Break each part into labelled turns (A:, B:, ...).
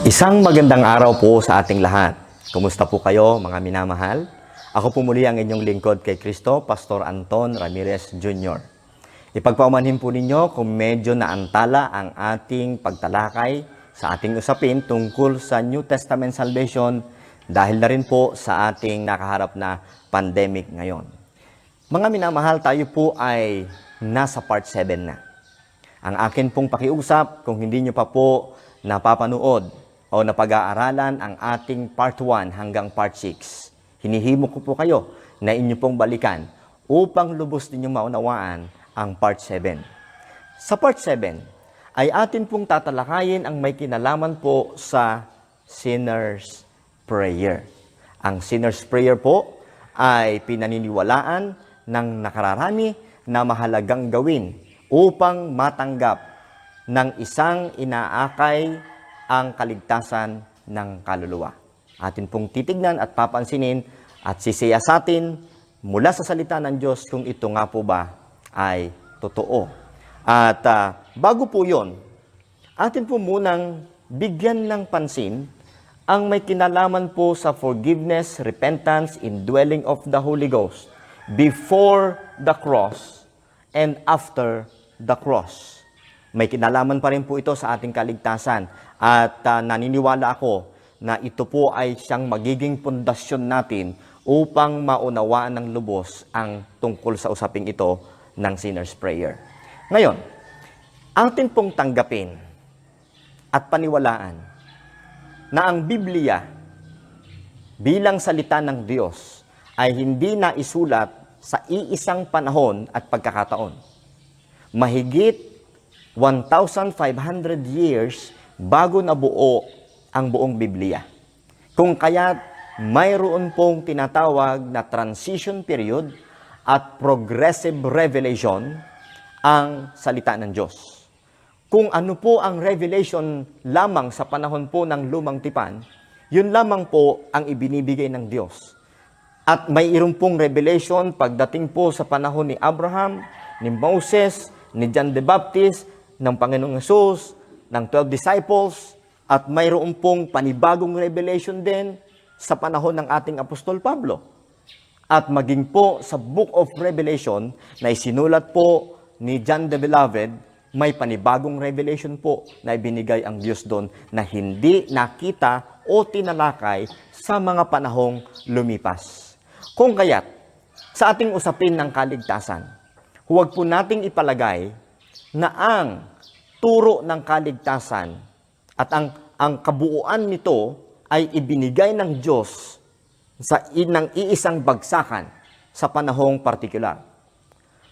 A: Isang magandang araw po sa ating lahat. Kumusta po kayo mga minamahal? Ako po muli ang inyong lingkod kay Kristo, Pastor Anton Ramirez Jr. Ipagpaumanhin po ninyo kung medyo naantala ang ating pagtalakay sa ating usapin tungkol sa New Testament salvation dahil na rin po sa ating nakaharap na pandemic ngayon. Mga minamahal, tayo po ay nasa part 7 na. Ang akin pong pakiusap, kung hindi nyo pa po napapanood o napag-aaralan ang ating part 1 hanggang part 6, hinihimo ko po kayo na inyo pong balikan upang lubos ninyong maunawaan ang part 7. Sa part 7 ay atin pong tatalakayin ang may kinalaman po sa sinner's prayer. Ang sinner's prayer po ay pinaniniwalaan ng nakararami na mahalagang gawin upang matanggap ng isang inaakay ang kaligtasan ng kaluluwa. Atin pong titignan at papansinin at sisiyasatin mula sa salita ng Diyos kung ito nga po ba ay totoo. At bago po yon, atin po munang bigyan ng pansin ang may kinalaman po sa forgiveness, repentance, indwelling of the Holy Ghost before the cross and after the cross. May kinalaman pa rin po ito sa ating kaligtasan at naniniwala ako na ito po ay siyang magiging pundasyon natin upang maunawaan ng lubos ang tungkol sa usaping ito ng sinner's prayer. Ngayon, atin pong tanggapin at paniwalaan na ang Biblia bilang salita ng Diyos ay hindi na isulat sa iisang panahon at pagkakataon. Mahigit 1,500 years bago nabuo ang buong Biblia. Kung kaya't mayroon pong tinatawag na transition period at progressive revelation ang salita ng Diyos. Kung ano po ang revelation lamang sa panahon po ng lumang tipan, yun lamang po ang ibinibigay ng Diyos. At mayroon pong revelation pagdating po sa panahon ni Abraham, ni Moses, ni John the Baptist, ng Panginoong Hesus, ng 12 disciples, at mayroon pong panibagong revelation din sa panahon ng ating Apostol Pablo. At maging po sa Book of Revelation na isinulat po ni John the Beloved, may panibagong revelation po na ibinigay ang Diyos doon na hindi nakita o tinalakay sa mga panahong lumipas. Kung kaya't, sa ating usapin ng kaligtasan, huwag po nating ipalagay na ang turo ng kaligtasan at ang kabuuan nito ay ibinigay ng Diyos ng iisang bagsakan sa panahong partikular.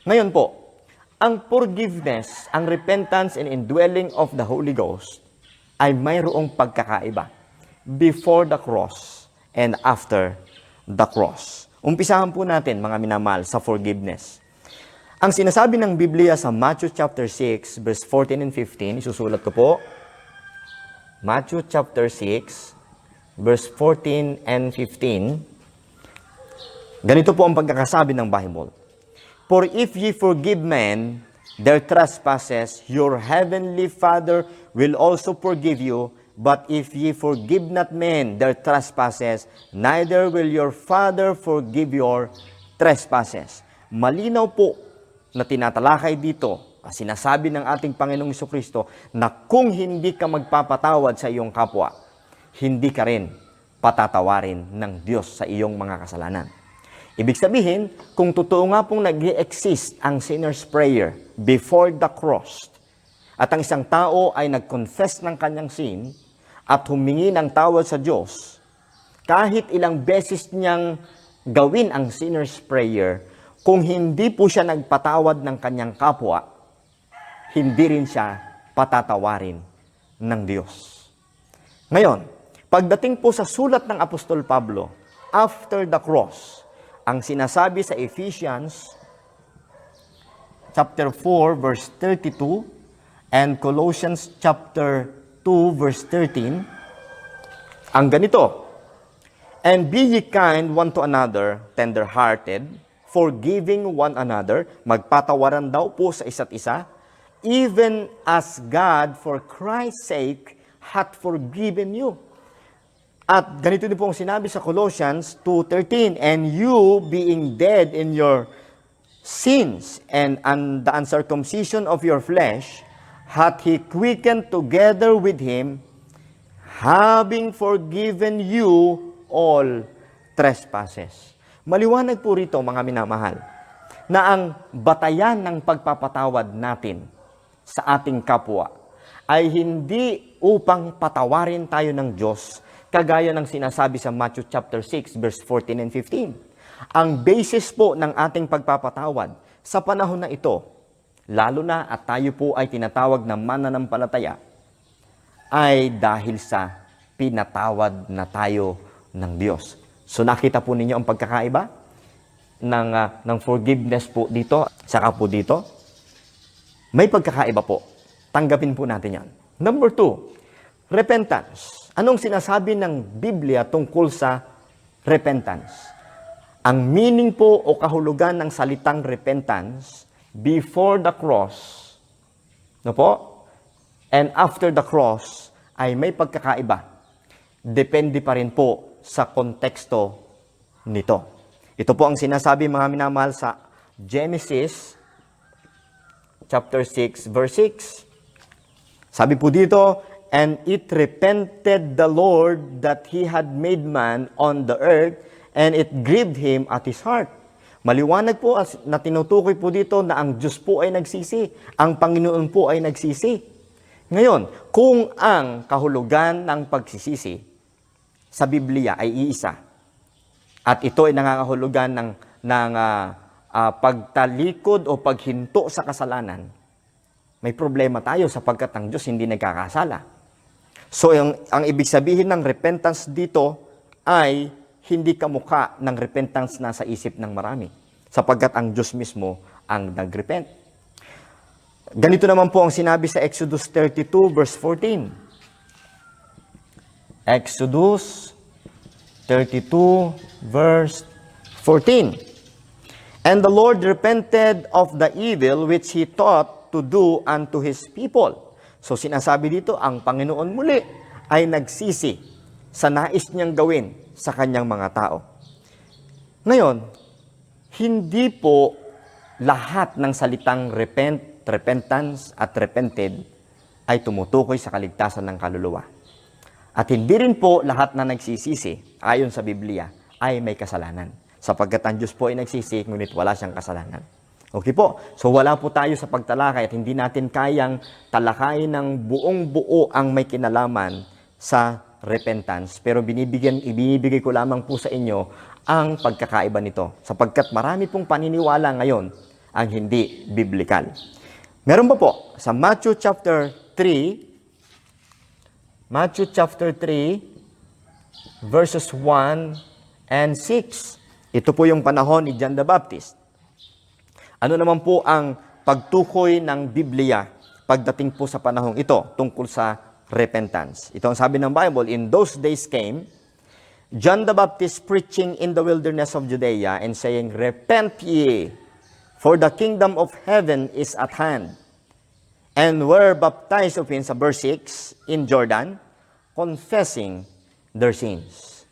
A: Ngayon po, ang forgiveness, ang repentance and indwelling of the Holy Ghost ay mayroong pagkakaiba before the cross and after the cross. Umpisahan po natin mga minamahal sa forgiveness. Ang sinasabi ng Biblia sa Matthew chapter 6, verse 14 and 15, isusulat ko po. Matthew chapter 6, verse 14 and 15. Ganito po ang pagkakasabi ng Bible. For if ye forgive men their trespasses, your heavenly Father will also forgive you. But if ye forgive not men their trespasses, neither will your Father forgive your trespasses. Malinaw po na tinatalakay dito, sinasabi ng ating Panginoong Jesucristo na kung hindi ka magpapatawad sa iyong kapwa, hindi ka rin patatawarin ng Diyos sa iyong mga kasalanan. Ibig sabihin, kung totoo nga pong nag-i-exist ang sinner's prayer before the cross, at ang isang tao ay nag-confess ng kanyang sin at humingi ng tawad sa Diyos, kahit ilang beses niyang gawin ang sinner's prayer, kung hindi po siya nagpatawad ng kanyang kapwa, hindi rin siya patatawarin ng Diyos. Ngayon, pagdating po sa sulat ng Apostol Pablo, after the cross, ang sinasabi sa Ephesians chapter 4 verse 32 and Colossians chapter 2 verse 13, ang ganito, And be ye kind one to another, tender-hearted, forgiving one another, magpatawaran daw po sa isa't isa, even as God for Christ's sake hath forgiven you. At ganito din po ang sinabi sa Colossians 2:13, and you being dead in your sins and the uncircumcision of your flesh, hath he quickened together with him, having forgiven you all trespasses. Maliwanag po rito, mga minamahal, na ang batayan ng pagpapatawad natin sa ating kapwa ay hindi upang patawarin tayo ng Diyos, kagaya ng sinasabi sa Matthew chapter 6, verse 14 and 15. Ang basis po ng ating pagpapatawad sa panahon na ito, lalo na at tayo po ay tinatawag na mananampalataya, ay dahil sa pinatawad na tayo ng Diyos. So nakita po ninyo ang pagkakaiba ng forgiveness po dito, saka po dito. May pagkakaiba po. Tanggapin po natin yan. Number 2, repentance. Anong sinasabi ng Biblia tungkol sa repentance? Ang meaning po o kahulugan ng salitang repentance before the cross, no po? And after the cross ay may pagkakaiba. Depende pa rin po sa konteksto nito. Ito po ang sinasabi, mga minamahal, sa Genesis chapter 6 verse 6. Sabi po dito, and it repented the Lord that he had made man on the earth, and it grieved him at his heart. Maliwanag po na tinutukoy po dito na ang Diyos po ay nagsisi. Ang Panginoon po ay nagsisi. Ngayon, kung ang kahulugan ng pagsisisi sa Biblia ay iisa, at ito ay nangangahulugan ng pagtalikod o paghinto sa kasalanan, may problema tayo sapagkat ang Diyos hindi nagkakasala. So, ang ibig sabihin ng repentance dito ay hindi kamukha ng repentance na sa isip ng marami, sapagkat ang Diyos mismo ang nag-repent. Ganito naman po ang sinabi sa Exodus 32 verse 14. Exodus 32 verse 14. And the Lord repented of the evil which he thought to do unto his people. So sinasabi dito, ang Panginoon muli ay nagsisi sa nais niyang gawin sa kanyang mga tao. Ngayon, hindi po lahat ng salitang repentance at repented ay tumutukoy sa kaligtasan ng kaluluwa. At hindi rin po lahat na nagsisisi, ayon sa Biblia, ay may kasalanan. Sapagkat ang Diyos po ay nagsisi, ngunit wala siyang kasalanan. Okay po? So wala po tayo sa pagtalakay at hindi natin kayang talakayin ng buong buo ang may kinalaman sa repentance. Pero ibinibigay ko lamang po sa inyo ang pagkakaiba nito. Sapagkat marami pong paniniwala ngayon ang hindi biblical. Meron pa po sa Matthew chapter 3, verses 1 and 6. Ito po yung panahon ni John the Baptist. Ano naman po ang pagtukoy ng Biblia pagdating po sa panahong ito tungkol sa repentance? Ito ang sabi ng Bible, in those days came John the Baptist preaching in the wilderness of Judea and saying, repent ye, for the kingdom of heaven is at hand. And were baptized of him, sa verse 6, in Jordan, confessing their sins.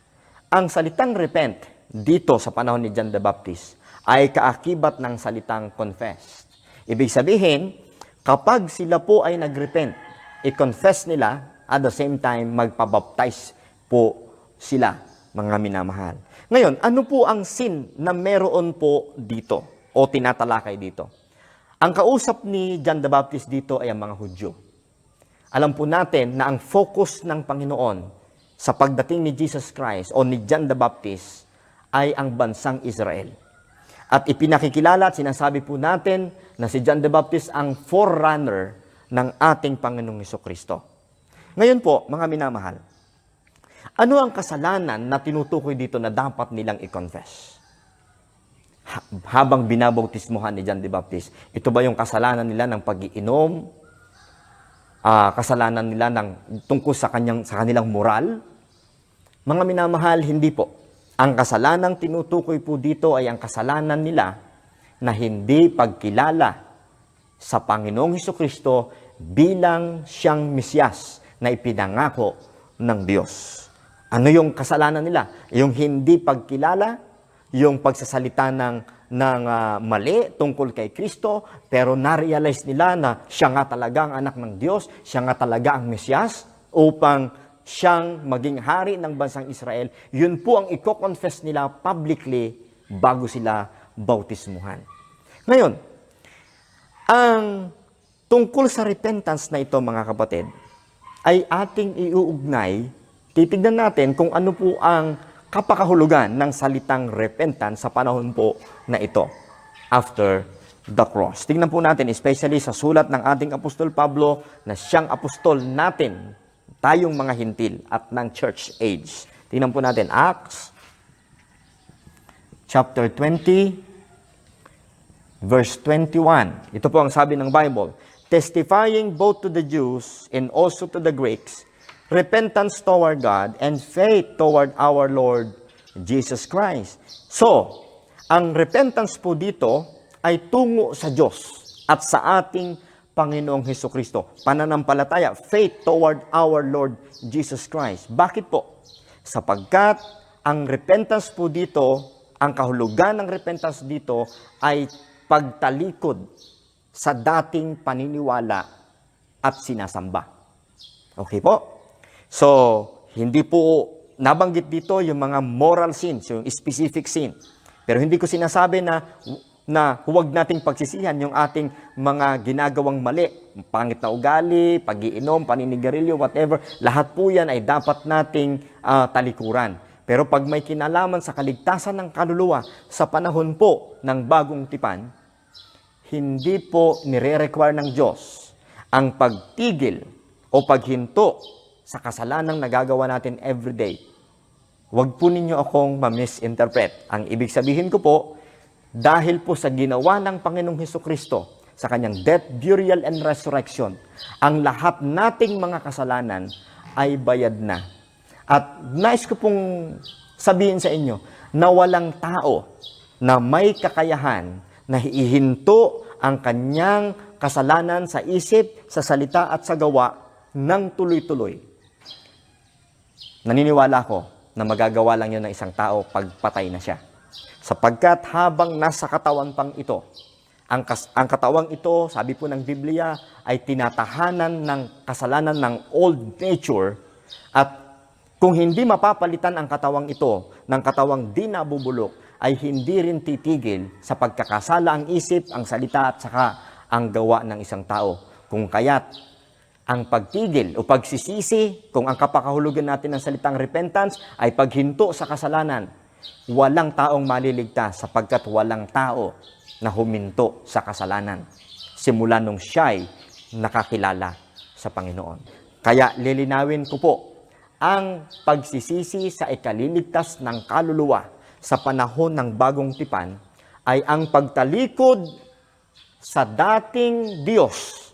A: Ang salitang repent dito sa panahon ni John the Baptist ay kaakibat ng salitang confess. Ibig sabihin, kapag sila po ay nagrepent, i-confess nila, at the same time, magpabaptize po sila, mga minamahal. Ngayon, ano po ang sin na meron po dito o tinatalakay dito? Ang kausap ni John the Baptist dito ay ang mga Hudyo. Alam po natin na ang focus ng Panginoon sa pagdating ni Jesus Christ o ni John the Baptist ay ang bansang Israel. At ipinakikilala at sinasabi po natin na si John the Baptist ang forerunner ng ating Panginoong Hesukristo. Ngayon po, mga minamahal, ano ang kasalanan na tinutukoy dito na dapat nilang i-confess? Habang binabautismohan ni John the Baptist, ito ba yung kasalanan nila ng pag-iinom? Kasalanan nila tungkol sa kanilang moral? Mga minamahal, hindi po. Ang kasalanang tinutukoy po dito ay ang kasalanan nila na hindi pagkilala sa Panginoong Hesukristo bilang siyang Mesyas na ipinangako ng Diyos. Ano yung kasalanan nila? Yung hindi pagkilala, yung pagsasalita ng mali tungkol kay Kristo, pero na-realize nila na siya nga talaga ang anak ng Diyos, siya nga talaga ang Mesyas, upang siyang maging hari ng bansang Israel. Yun po ang i-confess nila publicly bago sila bautismuhan. Ngayon, ang tungkol sa repentance na ito, mga kapatid, ay ating iuugnay, titignan natin kung ano po ang kapakahulugan ng salitang repentance sa panahon po na ito, after the cross. Tingnan po natin, especially sa sulat ng ating Apostol Pablo, na siyang apostol natin, tayong mga hintil at ng church age. Tingnan po natin, Acts, chapter 20, verse 21. Ito po ang sabi ng Bible, testifying both to the Jews and also to the Greeks, repentance toward God and faith toward our Lord Jesus Christ. So, ang repentance po dito ay tungo sa Diyos at sa ating Panginoong Hesukristo. Pananampalataya, faith toward our Lord Jesus Christ. Bakit po? Sapagkat ang repentance po dito, ang kahulugan ng repentance dito ay pagtalikod sa dating paniniwala at sinasamba. Okay po? So, hindi po nabanggit dito yung mga moral sins, yung specific sin. Pero hindi ko sinasabi na huwag nating pagsisihan yung ating mga ginagawang mali. Pangit na ugali, pag-iinom, paninigarilyo, whatever. Lahat po yan ay dapat nating talikuran. Pero pag may kinalaman sa kaligtasan ng kaluluwa sa panahon po ng bagong tipan, hindi po nire-require ng Diyos ang pagtigil o paghinto sa kasalanang nagagawa natin everyday. Huwag po ninyo akong ma-misinterpret. Ang ibig sabihin ko po, dahil po sa ginawa ng Panginoong Hesukristo, sa kanyang death, burial, and resurrection, ang lahat nating mga kasalanan ay bayad na. At nais ko pong sabihin sa inyo na walang tao na may kakayahan na ihinto ang kanyang kasalanan sa isip, sa salita at sa gawa ng tuloy-tuloy. Naniniwala ko na magagawa lang yun ng isang tao pag patay na siya. Sapagkat habang nasa katawan pang ito, ang katawang ito, sabi po ng Biblia, ay tinatahanan ng kasalanan ng old nature, at kung hindi mapapalitan ang katawang ito ng katawang di nabubulok, ay hindi rin titigil sa pagkakasala ang isip, ang salita at saka ang gawa ng isang tao. Kung kaya't ang pagtigil o pagsisisi, kung ang kapakahulugan natin ng salitang repentance ay paghinto sa kasalanan, walang taong maliligtas sapagkat walang tao na huminto sa kasalanan simula nung siya'y nakakilala sa Panginoon. Kaya lilinawin ko po, ang pagsisisi sa ikaliligtas ng kaluluwa sa panahon ng bagong tipan ay ang pagtalikod sa dating Diyos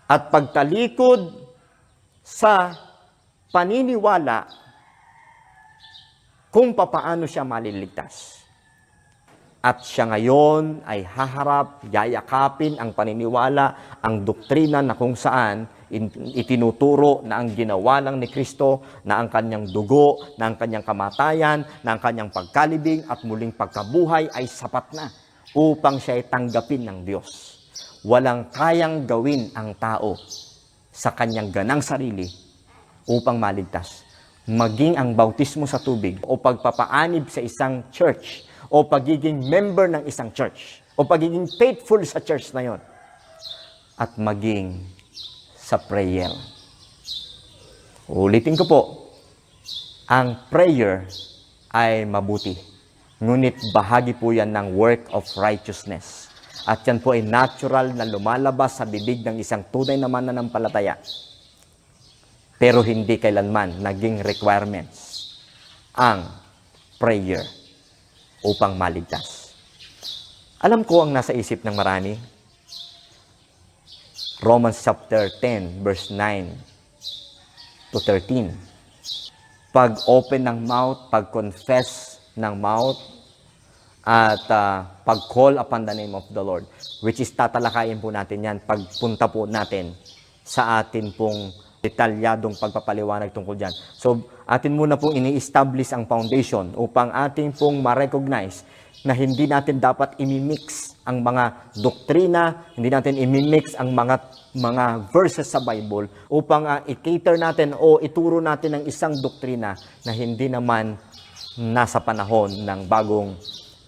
A: at pagtalikod sa paniniwala kung papaano siya maliligtas. At siya ngayon ay haharap, yayakapin ang paniniwala, ang doktrina na kung saan itinuturo na ang ginawa lang ni Kristo, na ang kanyang dugo, na ang kanyang kamatayan, na ang kanyang pagkalibing at muling pagkabuhay ay sapat na upang siya ay tanggapin ng Diyos. Walang kayang gawin ang tao sa kanyang ganang sarili upang maligtas. Maging ang bautismo sa tubig o pagpapaanib sa isang church o pagiging member ng isang church o pagiging faithful sa church na yon at maging sa prayer. Ulitin ko po, ang prayer ay mabuti. Ngunit bahagi po yan ng work of righteousness. At yan po ay natural na lumalabas sa bibig ng isang tunay na mananampalataya. Pero hindi kailanman naging requirements ang prayer upang maligtas. Alam ko ang nasa isip ng marami. Romans chapter 10, verse 9 to 13. Pag-open ng mouth, pag-confess ng mouth, at pag-call upon the name of the Lord, which is tatalakayin po natin yan pagpunta po natin sa atin pong detalyadong pagpapaliwanag tungkol dyan. So, atin muna pong ini-establish ang foundation upang ating pong ma-recognize na hindi natin dapat imimix ang mga doktrina, hindi natin imimix ang mga verses sa Bible upang i-cater natin o ituro natin ang isang doktrina na hindi naman nasa panahon ng bagong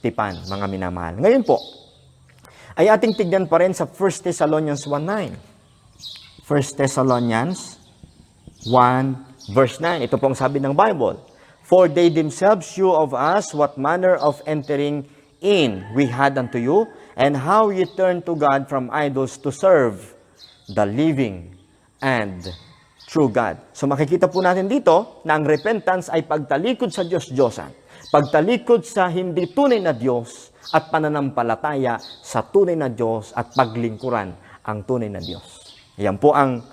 A: tipan, mga minamahal. Ngayon po, ay ating tignan pa rin sa 1 Thessalonians 1:9. 1 Thessalonians 1 verse 9. Ito pong sabi ng Bible. For they themselves shew of us what manner of entering in we had unto you, and how ye turned to God from idols to serve the living and true God. So makikita po natin dito na ang repentance ay pagtalikod sa Diyos-Diyosan, pagtalikod sa hindi tunay na Diyos at pananampalataya sa tunay na Diyos at paglingkuran ang tunay na Diyos. Yan po ang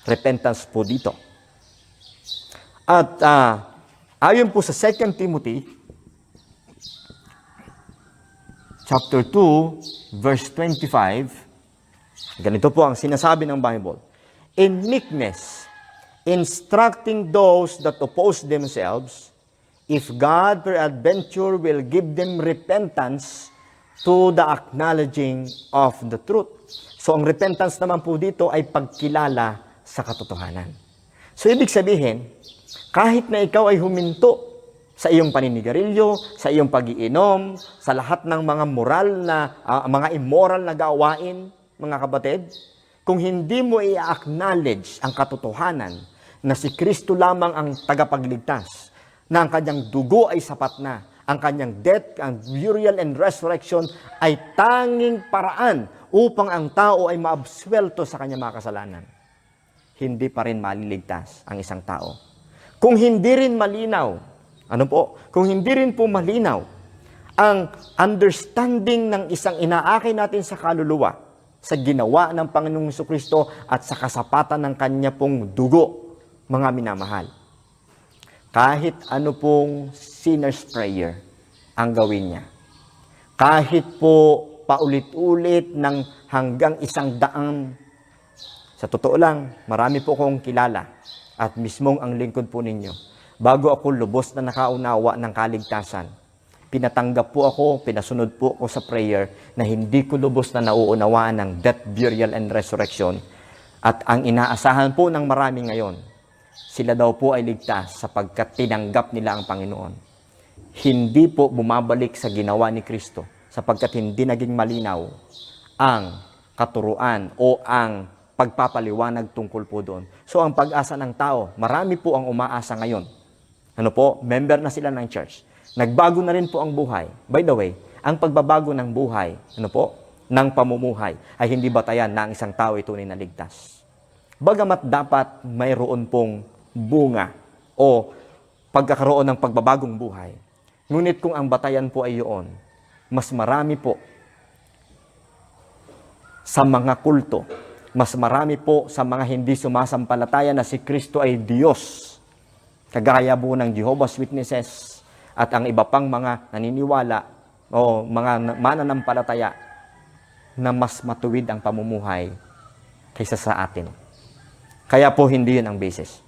A: repentance po dito. At ayon po sa 2 Timothy chapter 2 verse 25, ganito po ang sinasabi ng Bible. In meekness, instructing those that oppose themselves, if God peradventure will give them repentance to the acknowledging of the truth. So ang repentance naman po dito ay pagkilala sa katotohanan. So ibig sabihin, kahit na ikaw ay huminto sa iyong paninigarilyo, sa iyong pag-iinom, sa lahat ng mga mga immoral na gawain, mga kapatid, kung hindi mo i-acknowledge ang katotohanan na si Kristo lamang ang tagapagligtas, na ang kanyang dugo ay sapat na, ang kanyang death, ang burial and resurrection ay tanging paraan upang ang tao ay maabswelto sa kanyang mga kasalanan, hindi pa rin maliligtas ang isang tao. Kung hindi rin malinaw, kung hindi rin po malinaw ang understanding ng isang inaakay natin sa kaluluwa, sa ginawa ng Panginoong Jesucristo at sa kasapatan ng kanya pong dugo, mga minamahal. Kahit ano pong sinner's prayer ang gawin niya. Kahit po paulit-ulit ng hanggang 100. Sa totoo lang, marami po akong kilala at mismong ang lingkod po ninyo. Bago ako lubos na nakaunawa ng kaligtasan, pinatanggap po ako, pinasunod po ako sa prayer na hindi ko lubos na nauunawaan ng death, burial, and resurrection. At ang inaasahan po ng marami ngayon, sila daw po ay ligtas sapagkat tinanggap nila ang Panginoon. Hindi po bumabalik sa ginawa ni Kristo sapagkat hindi naging malinaw ang katuruan o ang pagpapaliwanag tungkol po doon. So ang pag-asa ng tao, marami po ang umaasa ngayon. Member na sila ng church. Nagbago na rin po ang buhay. By the way, ang pagbabago ng buhay, ng pamumuhay, ay hindi batayan na ang isang tao ay tunay na ligtas. Bagamat dapat mayroon pong bunga o pagkakaroon ng pagbabagong buhay. Ngunit kung ang batayan po ay yun, mas marami po sa mga kulto, mas marami po sa mga hindi sumasampalataya na si Kristo ay Diyos. Kagaya po ng Jehovah's Witnesses at ang iba pang mga naniniwala o mga mananampalataya na mas matuwid ang pamumuhay kaysa sa atin. Kaya po hindi yun ang basis.